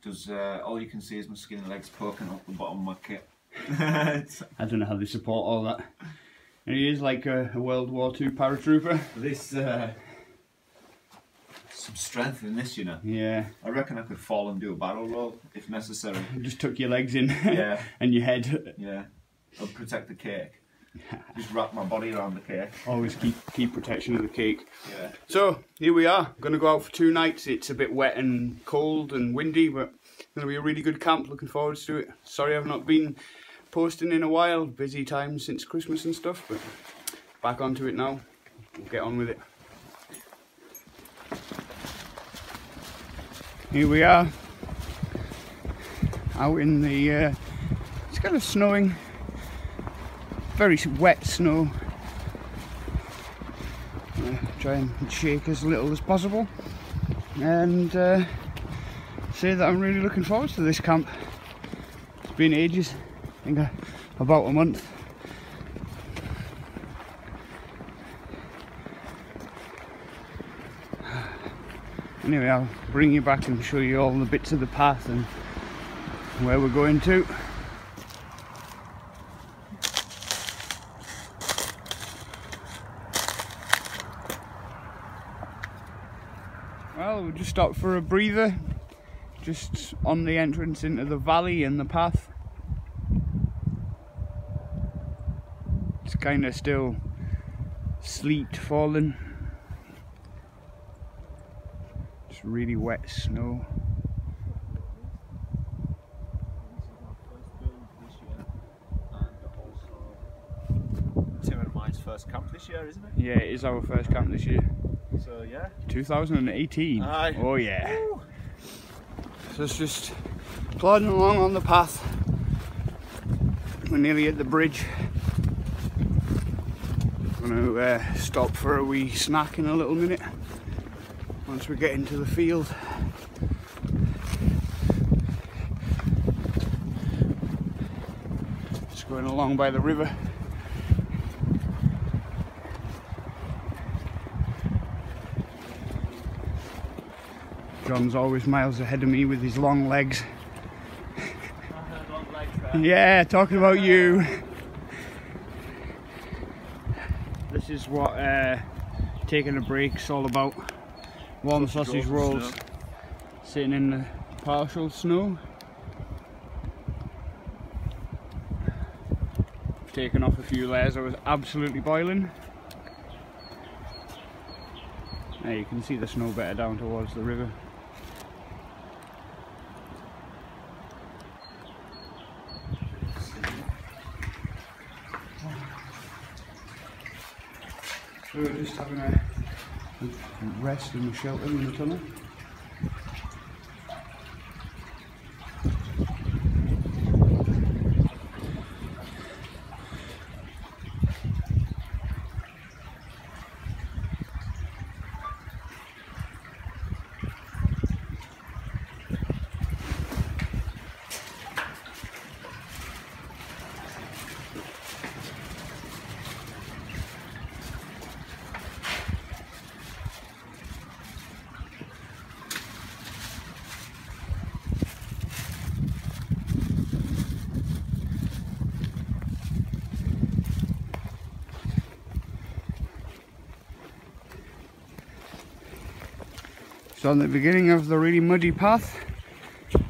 Does all you can see is my skinny legs poking up the bottom of my kit. I don't know how they support all that. And he is like a World War II paratrooper. This some strength in this, you know. Yeah. I reckon I could fall and do a barrel roll if necessary. Just tuck your legs in. Yeah. And your head. Yeah. I'll protect the cake. Just wrap my body around the cake. Always keep protection of the cake. Yeah. So here we are. Going to go out for 2 nights. It's a bit wet and cold and windy, but it's going to be a really good camp. Looking forward to it. Sorry I've not been posting in a while. Busy time since Christmas and stuff, but back onto it now. We'll get on with it. Here we are. Out in the it's kind of snowing. Very wet snow. Try and shake as little as possible, and say that I'm really looking forward to this camp. It's been ages, I think about a month. Anyway, I'll bring you back and show you all the bits of the path and where we're going to. Well, we just stopped for a breather, just on the entrance into the valley and the path. It's kind of still sleet falling. It's really wet snow. Tim and mine's first camp this year, isn't it? Yeah, it is our first camp this year. So yeah. 2018. Aye. Oh yeah. Woo. So it's just plodding along on the path. We're nearly at the bridge. I'm going to stop for a wee snack in a little minute once we get into the field. Just going along by the river. John's always miles ahead of me with his long legs. Yeah, talking about you. This is what taking a break's all about. Warm sausage rolls, sitting in the partial snow. Taken off a few layers. I was absolutely boiling. There you can see the snow better down towards the river. So we're just having a rest and shelter in the tunnel. So on the beginning of the really muddy path.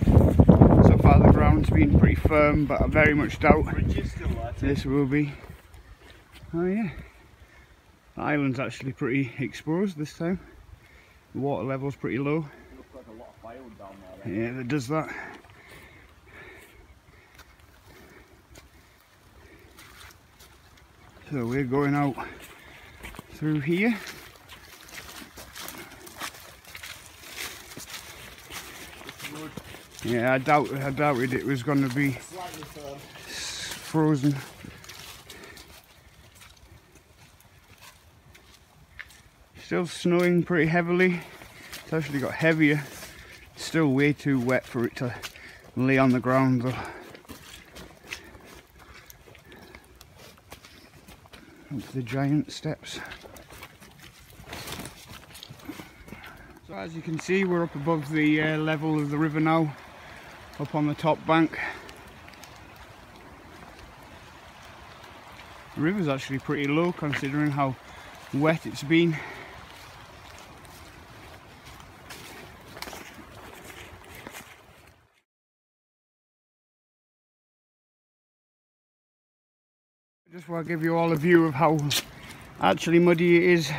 So far the ground's been pretty firm, but I very much doubt this will be. Oh yeah, the island's actually pretty exposed this time. The water level's pretty low. Looks like a lot of firewood down there. Then. Yeah, it does that. So we're going out through here. Yeah, I doubted it was going to be frozen. Still snowing pretty heavily. It's actually got heavier. It's still way too wet for it to lay on the ground though. Up the giant steps. So as you can see, we're up above the level of the river now. up on the top bank. The river's actually pretty low considering how wet it's been. I just want to give you all a view of how actually muddy it is.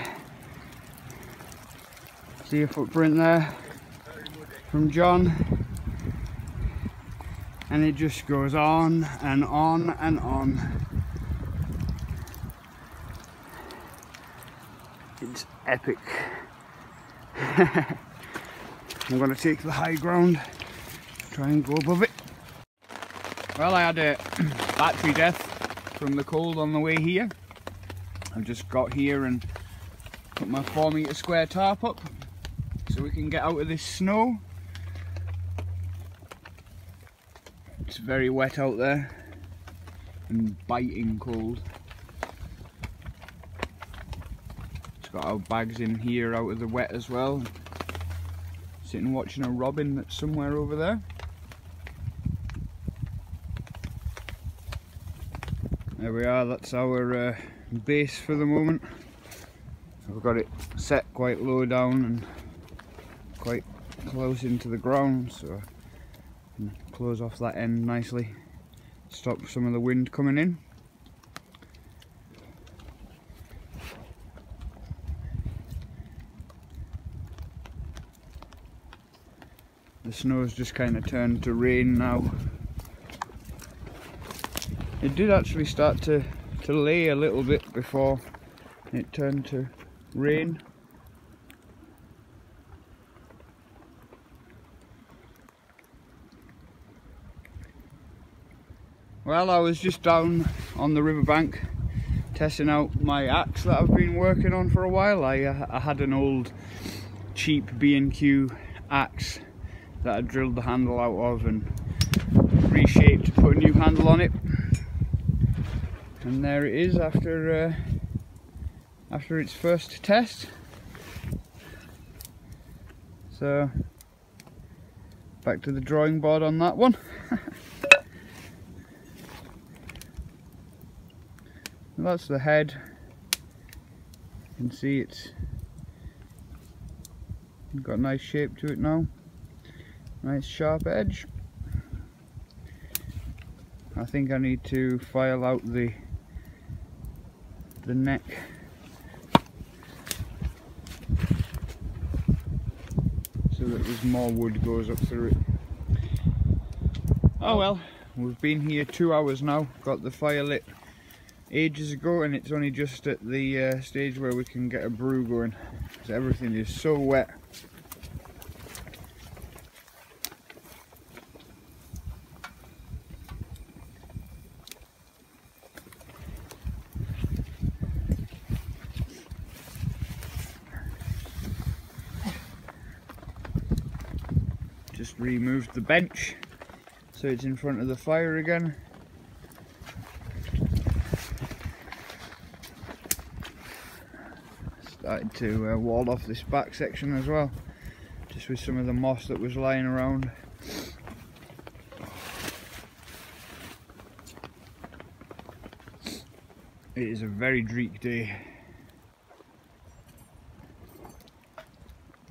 See a footprint there from John, and it just goes on and on and on. It's epic. I'm going to take the high ground, try and go above it. Well, I had a battery death from the cold on the way here. I've just got here and put my 4-metre square tarp up so we can get out of this snow. It's very wet out there and biting cold. Just got our bags in here out of the wet as well. Sitting watching a robin that's somewhere over there. There we are, that's our base for the moment. I've got it set quite low down and quite close into the ground, so I can close off that end nicely, stop some of the wind coming in. The snow's just kind of turned to rain now. It did actually start to lay a little bit before it turned to rain. Well, I was just down on the riverbank testing out my axe that I've been working on for a while. I had an old cheap B&Q axe that I drilled the handle out of and reshaped to put a new handle on it. And there it is after its first test. So back to the drawing board on that one. That's the head. You can see it's got a nice shape to it now. Nice sharp edge. I think I need to file out the neck. So that there's more wood goes up through it. Oh well, we've been here 2 hours now, got the fire lit ages ago, and it's only just at the stage where we can get a brew going, because everything is so wet. Just removed the bench so it's in front of the fire again. Started to wall off this back section as well, just with some of the moss that was lying around. It is a very dreek day.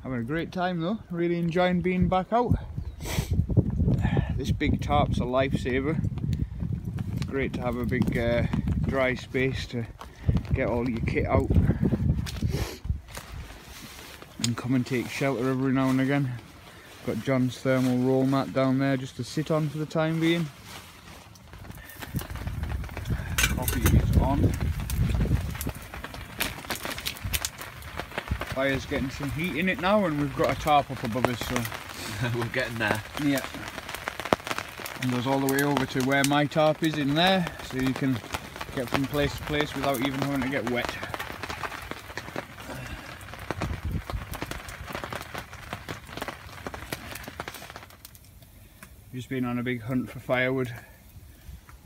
Having a great time though, really enjoying being back out. This big tarp's a lifesaver. It's great to have a big dry space to get all your kit out and come and take shelter every now and again. Got John's thermal roll mat down there just to sit on for the time being. Coffee is on. Fire's getting some heat in it now, and we've got a tarp up above us, so we're getting there. Yeah. And goes all the way over to where my tarp is in there, so you can get from place to place without even having to get wet. Just been on a big hunt for firewood.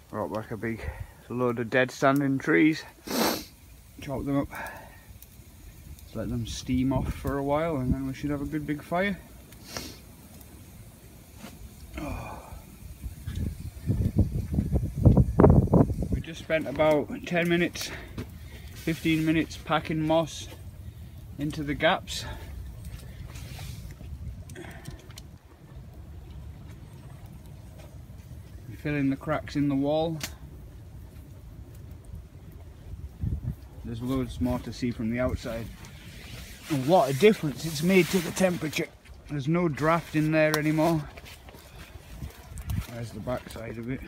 Brought back a big load of dead standing trees. Chop them up. Let them steam off for a while, and then we should have a good big fire. Oh. Just spent about 10 minutes, 15 minutes packing moss into the gaps. Filling the cracks in the wall. There's loads more to see from the outside. And what a difference it's made to the temperature. There's no draft in there anymore. There's the back side of it.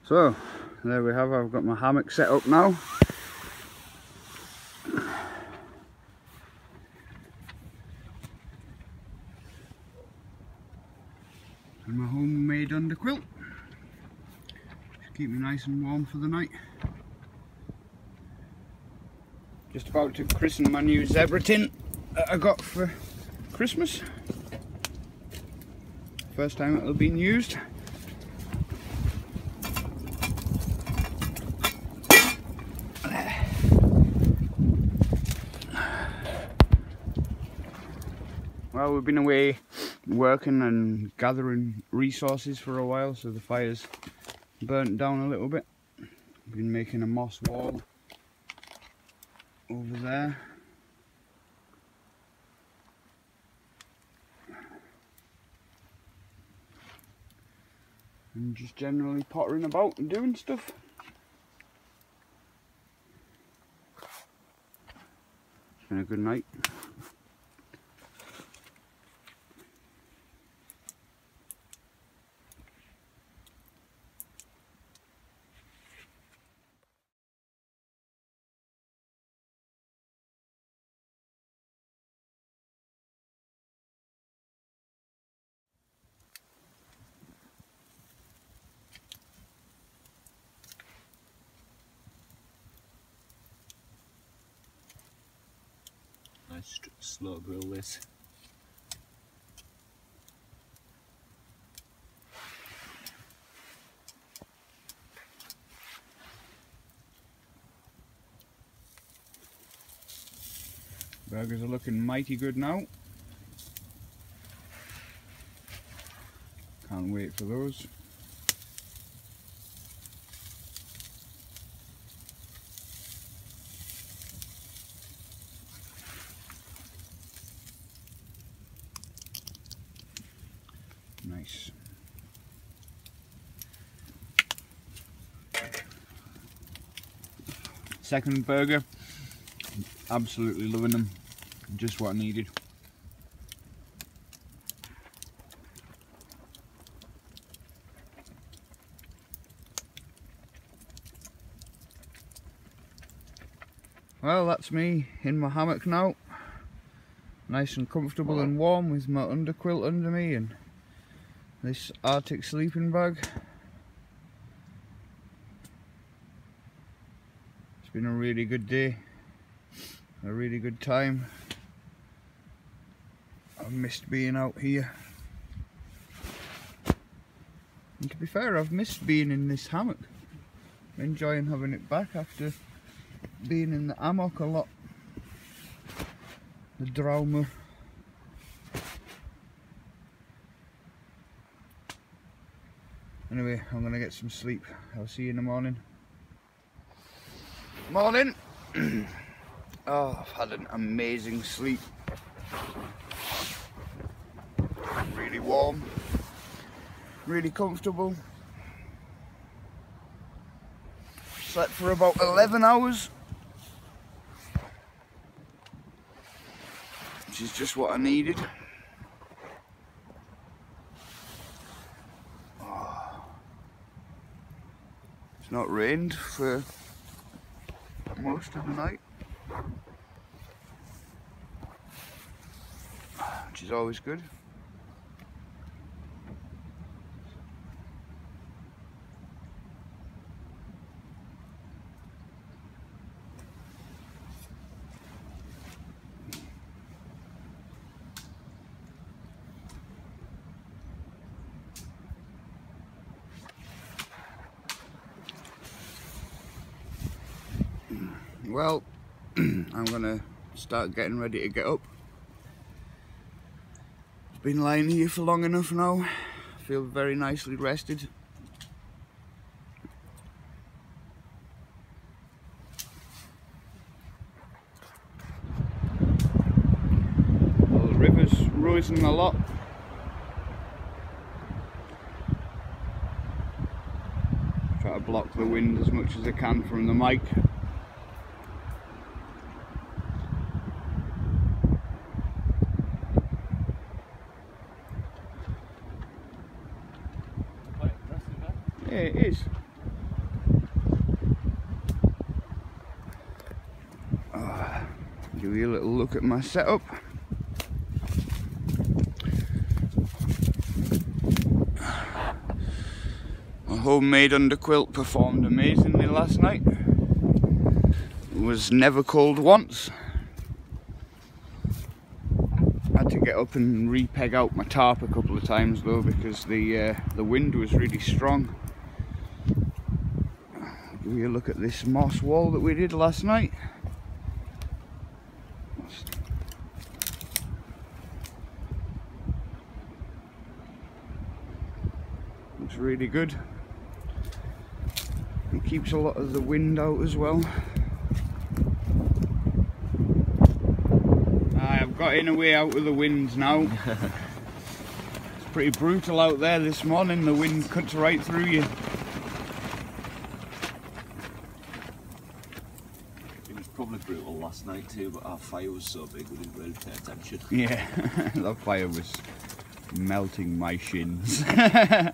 So, there we have, I've got my hammock set up now. And my homemade underquilt. Just keep me nice and warm for the night. Just about to christen my new zebra tin that I got for Christmas. First time it'll be used. Well, we've been away working and gathering resources for a while, so the fire's burnt down a little bit. Been making a moss wall over there. And just generally pottering about and doing stuff. It's been a good night. Nice slow grill this. Burgers are looking mighty good now. Can't wait for those. Nice. Second burger, absolutely loving them, just what I needed. Well, that's me in my hammock now, nice and comfortable and warm with my underquilt under me and this Arctic sleeping bag. It's been a really good day, a really good time. I've missed being out here. And to be fair, I've missed being in this hammock. I'm enjoying having it back after being in the hammock a lot. The drama. Anyway, I'm gonna get some sleep. I'll see you in the morning. Morning! Oh, I've had an amazing sleep. Really warm, really comfortable. Slept for about 11 hours. Which is just what I needed. It's not rained for most of the night, which is always good. Well, I'm gonna start getting ready to get up. Been lying here for long enough now. I feel very nicely rested. Well, the river's rising a lot. Try to block the wind as much as I can from the mic. Yeah, it is. Give you a little look at my setup. My homemade underquilt performed amazingly last night. It was never cold once. Had to get up and re-peg out my tarp a couple of times though, because the wind was really strong. Give you a look at this moss wall that we did last night. Looks really good. It keeps a lot of the wind out as well. I've got in a way out of the wind now. It's pretty brutal out there this morning. The wind cuts right through you. Probably brutal last night too, but our fire was so big we didn't really pay attention. Yeah, that fire was melting my shins. It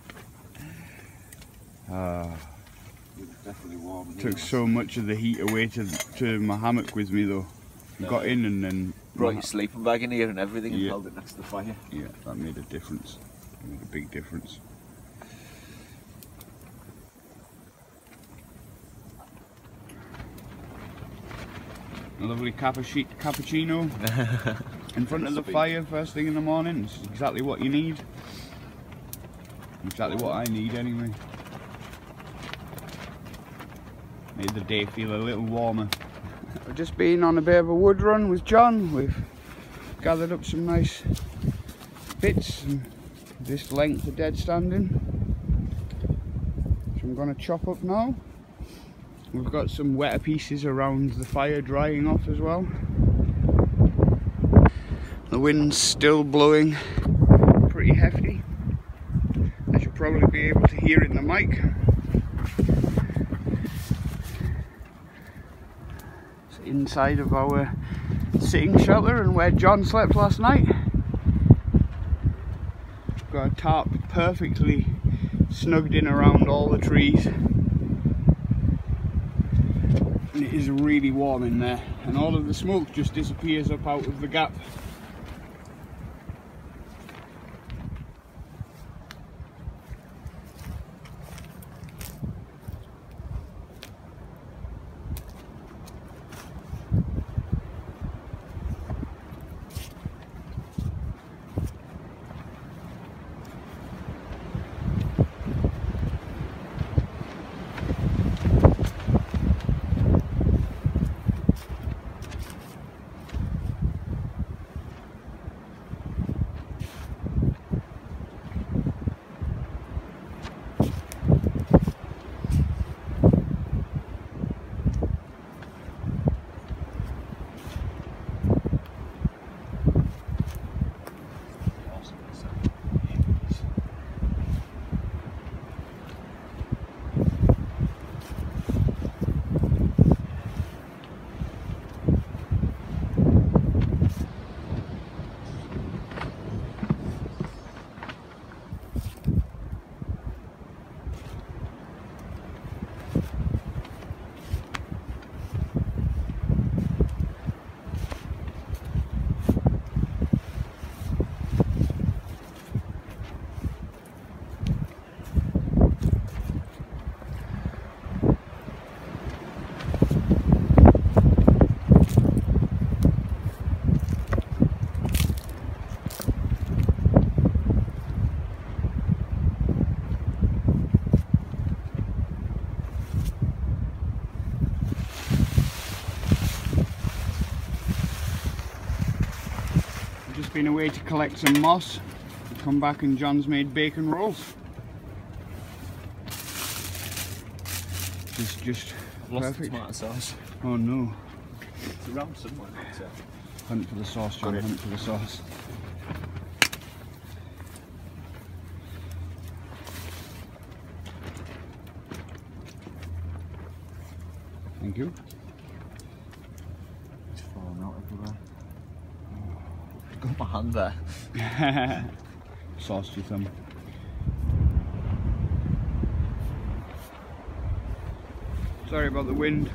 was definitely warm. Took so much of the heat away to my hammock with me though. Got in and then brought your sleeping bag in here and everything, and yeah, held it next to the fire. Yeah, that made a difference. It made a big difference. A lovely cappuccino in front of the fire first thing in the morning. It's exactly what you need. Exactly what I need anyway. Made the day feel a little warmer. I've just been on a bit of a wood run with John. We've gathered up some nice bits and this length of dead standing, which I'm going to chop up now. We've got some wetter pieces around the fire drying off as well. The wind's still blowing pretty hefty, as you'll probably be able to hear in the mic. It's inside of our sitting shelter and where John slept last night. Got a tarp perfectly snugged in around all the trees. And it is really warm in there, and all of the smoke just disappears up out of the gap. Been away to collect some moss. come back and John's made bacon rolls. Just I've lost the perfect. tomato sauce. Oh no. It's around somewhere, I'd say. Hunt for the sauce, John, hunt for the sauce. Thank you. It's falling out everywhere. I've got my hand there. Sauce to your thumb. Sorry about the wind.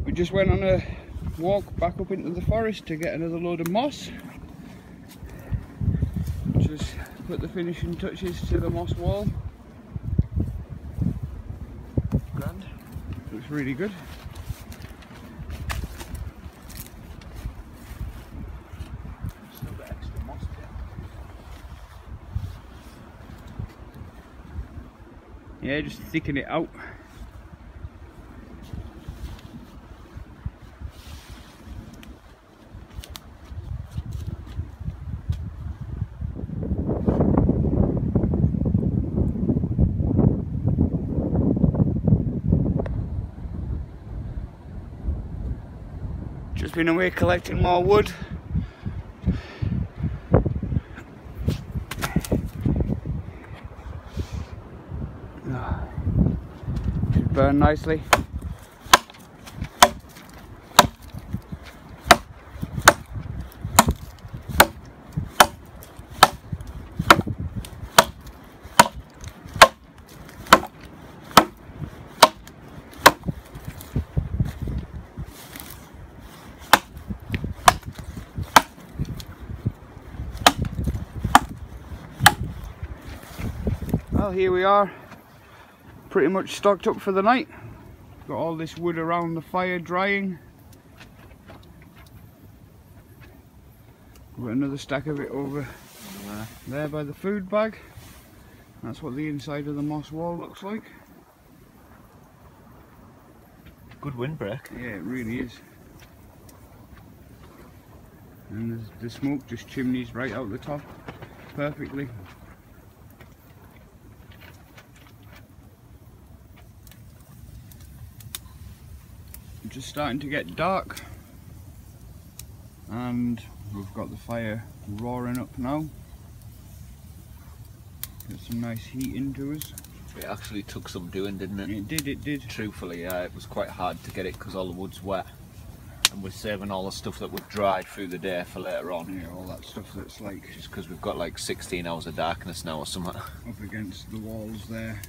We just went on a walk back up into the forest to get another load of moss. Just put the finishing touches to the moss wall. Grand. Looks really good. Still got extra moss there. Yeah, just thicken it out. Just been away collecting more wood. Should burn nicely. Well, here we are, pretty much stocked up for the night. Got all this wood around the fire drying. Got another stack of it over there by the food bag. That's what the inside of the moss wall looks like. Good windbreak. Yeah, it really is. And the smoke just chimneys right out the top perfectly. Just starting to get dark and we've got the fire roaring up now. Got some nice heat into us. It actually took some doing, didn't it? It did. Truthfully, yeah, it was quite hard to get it because all the wood's wet and we're saving all the stuff that we've dried through the day for later on. Yeah, all that stuff that's like... Just because we've got like 16 hours of darkness now or something. Up against the walls there.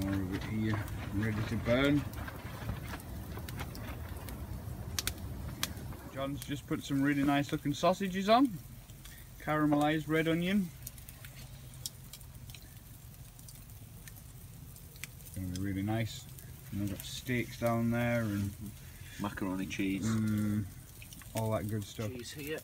More of it here, ready to burn. John's just put some really nice looking sausages on. Caramelised red onion. Gonna be really nice. And I've got steaks down there and Macaroni cheese. All that good stuff. Cheese here.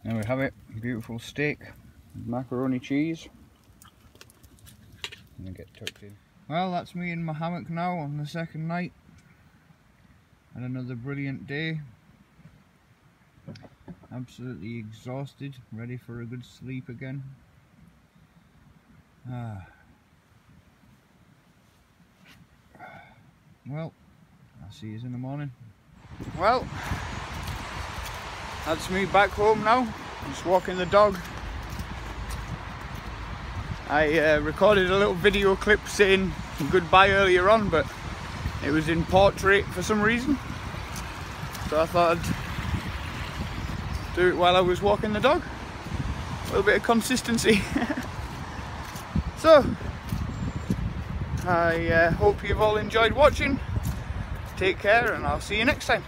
There we have it, beautiful steak, macaroni cheese. And get tucked in. Well, that's me in my hammock now on the second night. And another brilliant day. Absolutely exhausted, ready for a good sleep again. Well, I'll see you in the morning. Well, that's me back home now, just walking the dog. I recorded a little video clip saying goodbye earlier on, but it was in portrait for some reason. So I thought I'd do it while I was walking the dog. A little bit of consistency. So, I hope you've all enjoyed watching. Take care and I'll see you next time.